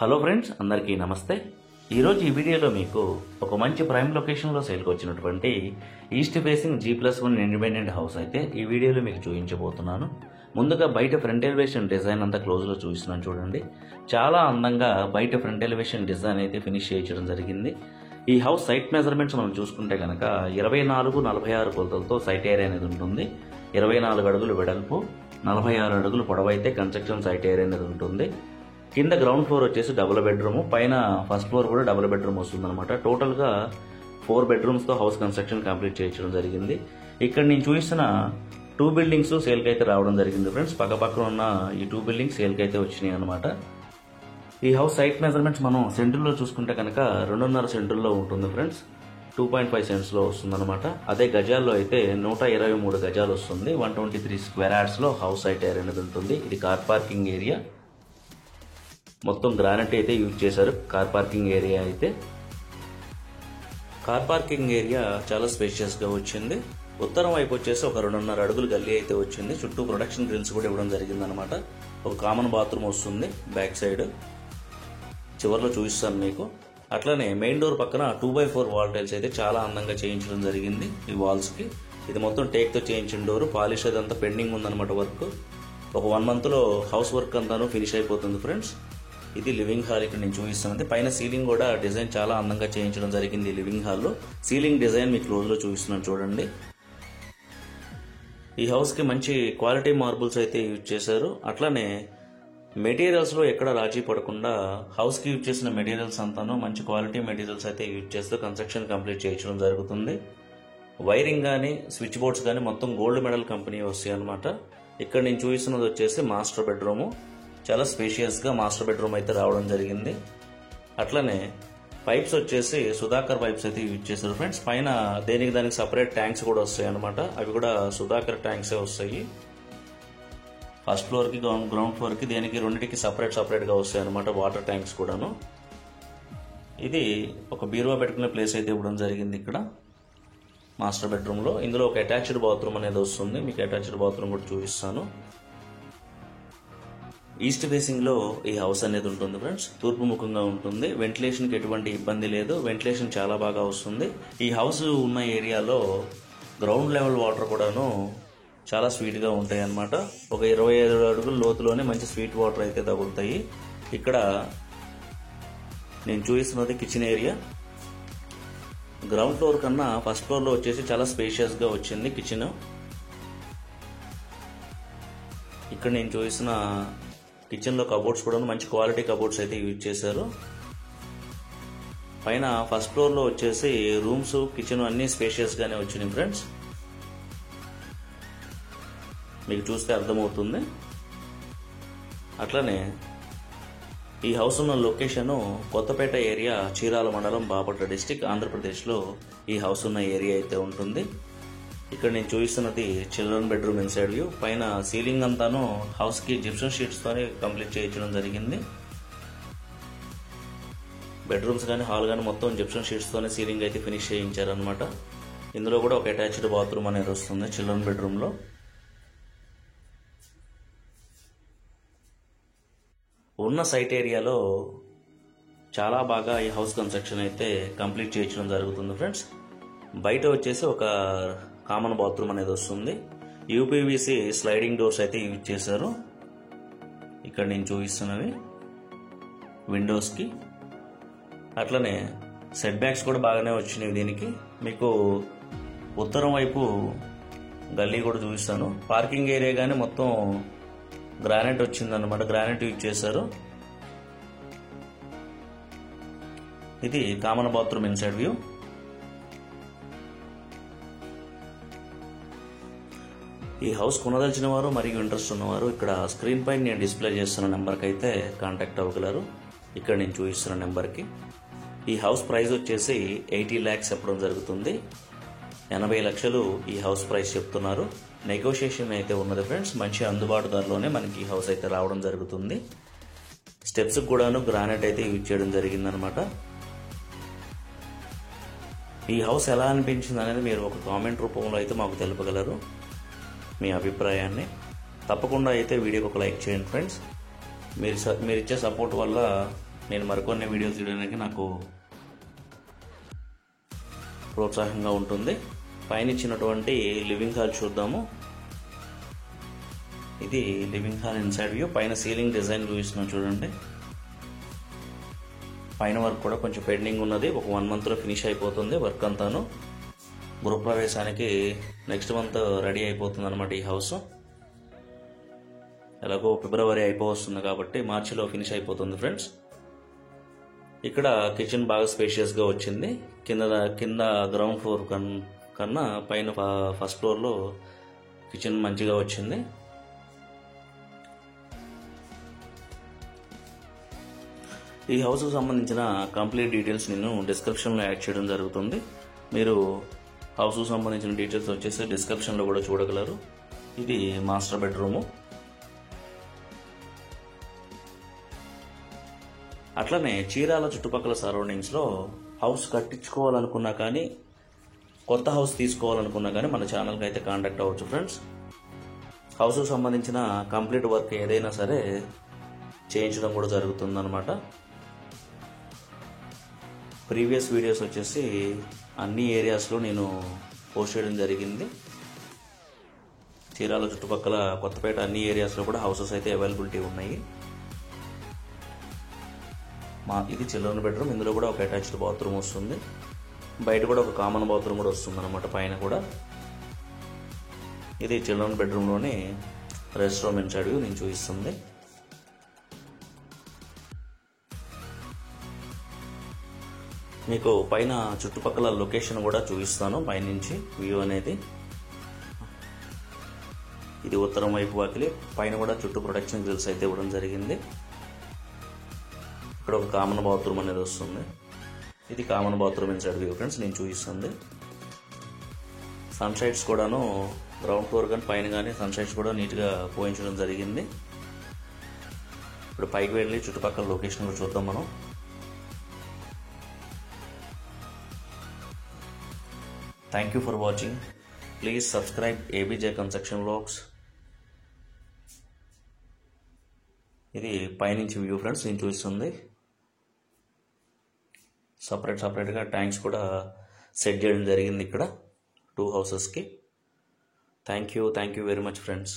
Hello friends, అందరికీ నమస్తే. ఈరోజు ఈ వీడియోలో మీకు ఒక మంచి ప్రైమ్ లొకేషన్లో సేల్కి వచ్చినటువంటి east facing G+1 independent house అయితే ఈ వీడియోలో మీకు చూపించబోతున్నాను. ముందుగా బయట ఫ్రంట్ ఎలివేషన్ డిజైన్ అంతా క్లోజ్లో చూపిస్తున్నాను చూడండి. చాలా అందంగా బయట ఫ్రంట్ ఎలివేషన్ డిజైన్ అయితే ఫినిష్ చేయించడం జరిగింది. ఈ హౌస్ సైట్ మెజర్మెంట్స్ మనం చూసుకుంటే కనుక 24-46 కొలతలతో సైట్ ఏరియా అనేది ఉంటుంది. 24 అడుగులు వెడల్పు, 46 అడుగులు పొడవు అయితే కన్స్ట్రక్షన్ సైట్ ఏరియా అనేది ఉంటుంది. కింద గ్రౌండ్ ఫ్లోర్ వచ్చేసి డబుల్ బెడ్రూమ్, పైన ఫస్ట్ ఫ్లోర్ కూడా డబుల్ బెడ్రూమ్ వస్తుంది అనమాట. టోటల్గా 4 బెడ్రూమ్స్తో హౌస్ కన్స్ట్రక్షన్ కంప్లీట్ చేయించడం జరిగింది. ఇక్కడ నేను చూపిస్తున్న 2 బిల్డింగ్స్ సేల్కి అయితే రావడం జరిగింది ఫ్రెండ్స్. పక్కపక్కన ఉన్న ఈ 2 బిల్డింగ్స్ సేల్కి అయితే వచ్చినాయి అనమాట. ఈ హౌస్ సైట్ మెజర్మెంట్స్ మనం సెంటర్లో చూసుకుంటే కనుక 2.5 సెంటర్లో ఉంటుంది ఫ్రెండ్స్. 2.5 సెంట్స్లో వస్తుంది అనమాట. అదే గజాల్లో అయితే 123 గజాలు వస్తుంది. 123 స్క్వేర్ యార్డ్స్లో హౌస్ సైట్ ఏరియా అనేది ఉంటుంది. ఇది కార్ పార్కింగ్ ఏరియా, మొత్తం గ్రానైట్ అయితే యూజ్ చేశారు. కార్ పార్కింగ్ ఏరియా అయితే కార్ పార్కింగ్ ఏరియా చాలా స్పేషియస్గా వచ్చింది. ఉత్తరం వైపు వచ్చేసి ఒక 2.5 అడుగులు గల్లీ అయితే వచ్చింది. చుట్టూ ప్రొడక్షన్ గ్రిల్స్ కూడా ఇవ్వడం జరిగింది అనమాట. ఒక కామన్ బాత్రూమ్ వస్తుంది బ్యాక్ సైడ్, చివరిలో చూపిస్తాను మీకు. అట్లానే మెయిన్ డోర్ పక్కన 2x4 వాల్ టైల్స్ అయితే చాలా అందంగా చేయించడం జరిగింది. ఈ వాల్స్కి ఇది మొత్తం టేక్తో చేయించిన డోర్. పాలిష్ అదంతా పెండింగ్ ఉందన్నమాట. వర్క్ ఒక 1 మంత్లో హౌస్ వర్క్ అంతాను ఫినిష్ అయిపోతుంది ఫ్రెండ్స్. ఇది లివింగ్ హాల్. ఇక్కడ నేను చూపిస్తాను. పైన సీలింగ్ కూడా డిజైన్ చాలా అందంగా చేయించడం జరిగింది. లివింగ్ హాల్లో సీలింగ్ డిజైన్ మీకు క్లోజ్లో చూపిస్తున్నాను చూడండి. ఈ హౌస్కి మంచి క్వాలిటీ మార్బుల్స్ అయితే యూజ్ చేశారు. అట్లానే మెటీరియల్స్లో ఎక్కడ రాజీ పడకుండా హౌస్కి యూజ్ చేసిన మెటీరియల్స్ అంతాను మంచి క్వాలిటీ మెటీరియల్స్ అయితే యూజ్ చేస్తూ కన్స్ట్రక్షన్ కంప్లీట్ చేయించడం జరుగుతుంది. వైరింగ్ కానీ స్విచ్ బోర్డ్స్ కానీ మొత్తం గోల్డ్ మెడల్ కంపెనీ వస్తాయి అనమాట. ఇక్కడ నేను చూపిస్తున్నది వచ్చేసి మాస్టర్ బెడ్రూము. చాలా స్పేషియస్గా మాస్టర్ బెడ్రూమ్ అయితే రావడం జరిగింది. అట్లనే పైప్స్ వచ్చేసి సుధాకర్ పైప్స్ అయితే యూజ్ చేశారు ఫ్రెండ్స్. పైన దానికి సపరేట్ ట్యాంక్స్ కూడా వస్తాయి అనమాట. అవి కూడా సుధాకర్ ట్యాంక్సే వస్తాయి. ఫస్ట్ ఫ్లోర్కి గ్రౌండ్ ఫ్లోర్కి రెండింటికి సపరేట్గా వస్తాయి అనమాట వాటర్ ట్యాంక్స్ కూడాను. ఇది ఒక బీరువా పెట్టుకునే ప్లేస్ అయితే ఇవ్వడం జరిగింది ఇక్కడ మాస్టర్ బెడ్రూమ్లో. ఇందులో ఒక అటాచ్డ్ బాత్రూమ్ అనేది వస్తుంది. మీకు అటాచ్డ్ బాత్రూమ్ కూడా చూపిస్తాను. ఈస్ట్ ఫేసింగ్లో ఈ హౌస్ అనేది ఉంటుంది ఫ్రెండ్స్. తూర్పు ముఖంగా ఉంటుంది. వెంటిలేషన్కి ఎటువంటి ఇబ్బంది లేదు. వెంటిలేషన్ చాలా బాగా వస్తుంది. ఈ హౌస్ ఉన్న ఏరియాలో గ్రౌండ్ లెవెల్ వాటర్ కూడాను చాలా స్వీట్గా ఉంటాయి అన్నమాట. ఒక 25 అడుగుల లోతులోనే మంచి స్వీట్ వాటర్ అయితే తగులుతాయి. ఇక్కడ నేను చూపిస్తున్నది కిచెన్ ఏరియా. గ్రౌండ్ ఫ్లోర్ కన్నా ఫస్ట్ ఫ్లోర్లో వచ్చేసి చాలా స్పేషియస్గా వచ్చింది కిచెన్. ఇక్కడ నేను చూపిస్తున్న కిచెన్లో కబోర్డ్స్ కూడా మంచి క్వాలిటీ కబోర్డ్స్ అయితే యూజ్ చేశారు. పైన ఫస్ట్ ఫ్లోర్లో వచ్చేసి రూమ్స్ కిచెన్ అన్నీ స్పేషియస్గానే వచ్చినాయి ఫ్రెండ్స్. మీకు చూస్తే అర్థమవుతుంది. అట్లనే ఈ హౌస్ ఉన్న లొకేషను కొత్తపేట ఏరియా, చీరాల మండలం, బాపట్ల డిస్టిక్, ఆంధ్రప్రదేశ్లో ఈ హౌస్ ఉన్న ఏరియా అయితే ఉంటుంది. ఇక్కడ నేను చూపిస్తున్నది చిల్డ్రన్ బెడ్రూమ్ ఇన్సైడ్ వ్యూ. పైన సీలింగ్ అంతాను హౌస్కి జిప్సన్ షీట్స్తోనే కంప్లీట్ చేయించడం జరిగింది. బెడ్రూమ్స్ కానీ హాల్ కానీ మొత్తం జిప్సన్ షీట్స్తోనే సీలింగ్ అయితే ఫినిష్ చేయించారనమాట. ఇందులో కూడా ఒక అటాచ్డ్ బాత్రూమ్ అనేది వస్తుంది చిల్డ్రన్ బెడ్రూమ్లో. ఉన్న సైట్ ఏరియాలో చాలా బాగా ఈ హౌస్ కన్స్ట్రక్షన్ అయితే కంప్లీట్ చేయించడం జరుగుతుంది ఫ్రెండ్స్. బయట వచ్చేసి ఒక కామన్ బాత్రూమ్ అనేది వస్తుంది. యూపీవీసీ స్లైడింగ్ డోర్స్ అయితే యూజ్ చేశారు. ఇక్కడ నేను చూపిస్తున్నవి విండోస్కి. అట్లనే సెట్ బ్యాక్స్ కూడా బాగానే వచ్చినాయి దీనికి. మీకు ఉత్తరం వైపు గల్లీ కూడా చూపిస్తాను. పార్కింగ్ ఏరియా కానీ మొత్తం గ్రానైట్ వచ్చిందన్నమాట. గ్రానైట్ యూజ్ చేశారు. ఇది కామన్ బాత్రూమ్ ఇన్సైడ్ వ్యూ. ఈ హౌస్ కొనదలిచిన వారు మరియు ఇంట్రెస్ట్ ఉన్నవారు ఇక్కడ స్క్రీన్ పైన నేను డిస్ప్లే చేస్తున్న నెంబర్కి అయితే కాంటాక్ట్ అవ్వగలరు. ఇక్కడ నేను చూపిస్తున్న నెంబర్కి. ఈ హౌస్ ప్రైస్ వచ్చేసి 80 lakhs చెప్పడం జరుగుతుంది. 80 లక్షలు ఈ హౌస్ ప్రైస్ చెప్తున్నారు. నెగోషియేషన్ అయితే ఉన్నది ఫ్రెండ్స్. మంచి అందుబాటు ధరలోనే మనకి ఈ హౌస్ అయితే రావడం జరుగుతుంది. స్టెప్స్ కూడాను గ్రానైట్ అయితే యూజ్ చేయడం జరిగిందనమాట. ఈ హౌస్ ఎలా అనిపించింది అనేది మీరు ఒక కామెంట్ రూపంలో అయితే మాకు తెలుపగలరు మీ అభిప్రాయాన్ని. తప్పకుండా అయితే వీడియోకి ఒక లైక్ చేయండి ఫ్రెండ్స్. మీరు ఇచ్చే సపోర్ట్ వల్ల నేను మరికొన్ని వీడియోలు తీయడానికి నాకు ప్రోత్సాహంగా ఉంటుంది. పైన ఇచ్చినటువంటి లివింగ్ హాల్ చూద్దాము. ఇది లివింగ్ హాల్ ఇన్సైడ్ వ్యూ. పైన సీలింగ్ డిజైన్ చూపిస్తున్నాను చూడండి. పైన వర్క్ కూడా కొంచెం పెండింగ్ ఉన్నది. ఒక 1 monthలో ఫినిష్ అయిపోతుంది వర్క్ అంతాను. గృహప్రవేశానికి నెక్స్ట్ మంత్ రెడీ అయిపోతుంది అనమాట ఈ హౌస్. ఎలాగో ఫిబ్రవరి అయిపోతుంది కాబట్టి మార్చిలో ఫినిష్ అయిపోతుంది ఫ్రెండ్స్. ఇక్కడ కిచెన్ బాగా స్పేషియస్గా వచ్చింది. కింద గ్రౌండ్ ఫ్లోర్ కన్నా పైన ఫస్ట్ ఫ్లోర్లో కిచెన్ మంచిగా వచ్చింది. ఈ హౌస్కు సంబంధించిన కంప్లీట్ డీటెయిల్స్ నేను డిస్క్రిప్షన్లో యాడ్ చేయడం జరుగుతుంది. మీరు హౌస్కు సంబంధించిన డీటెయిల్స్ వచ్చేసి డిస్క్రిప్షన్లో కూడా చూడగలరు. ఇది మాస్టర్ బెడ్రూము. అట్లనే చీరాల చుట్టుపక్కల సరౌండింగ్స్లో హౌస్ కట్టించుకోవాలనుకున్నా కానీ, కొత్త హౌస్ తీసుకోవాలనుకున్నా కానీ మన ఛానల్కి అయితే కాంటాక్ట్ అవ్వచ్చు ఫ్రెండ్స్. హౌస్కు సంబంధించిన కంప్లీట్ వర్క్ ఏదైనా సరే చేయించడం కూడా జరుగుతుందన్నమాట. ప్రీవియస్ వీడియోస్ వచ్చేసి అన్ని ఏరియాస్లో నేను పోస్ట్ చేయడం జరిగింది. చీరాల చుట్టుపక్కల కొత్తపేట అన్ని ఏరియాస్లో కూడా హౌసెస్ అయితే అవైలబిలిటీ ఉన్నాయి. ఇది చిల్డ్రన్ బెడ్రూమ్. ఇందులో కూడా ఒక అటాచ్డ్ బాత్రూమ్ వస్తుంది. బయట కూడా ఒక కామన్ బాత్రూమ్ కూడా వస్తుంది అనమాట పైన కూడా. ఇది చిల్డ్రన్ బెడ్రూమ్లోని రెస్ట్ రూమ్ ఇన్సైడ్ వ్యూ నేను చూపిస్తుంది. మీకు పైన చుట్టుపక్కల లొకేషన్ కూడా చూపిస్తాను పైనుంచి వ్యూ అనేది. ఇది ఉత్తరం వైపు వాకిలి. పైన కూడా చుట్టూ ప్రొటెక్షన్ గ్రిల్స్ అయితే ఇవ్వడం జరిగింది. ఇక్కడ ఒక కామన్ బాత్రూమ్ అనేది వస్తుంది. ఇది common bathroom inside view friends నేను చూపిస్తుంది. సన్షైడ్స్ కూడాను గ్రౌండ్ ఫ్లోర్ కానీ పైన కానీ సన్షైడ్స్ కూడా నీట్గా పోయించడం జరిగింది. ఇప్పుడు పైకి వెళ్ళి చుట్టుపక్కల లొకేషన్ చూద్దాం మనం. Thank you for watching. Please subscribe ABJ Construction Vlogs. ఇది పైనుంచి వ్యూ ఫ్రెండ్స్ నేను చూపిస్తుంది. సపరేట్గా ట్యాంక్స్ కూడా సెట్ చేయడం జరిగింది ఇక్కడ 2 houses కి. Thank you very much friends.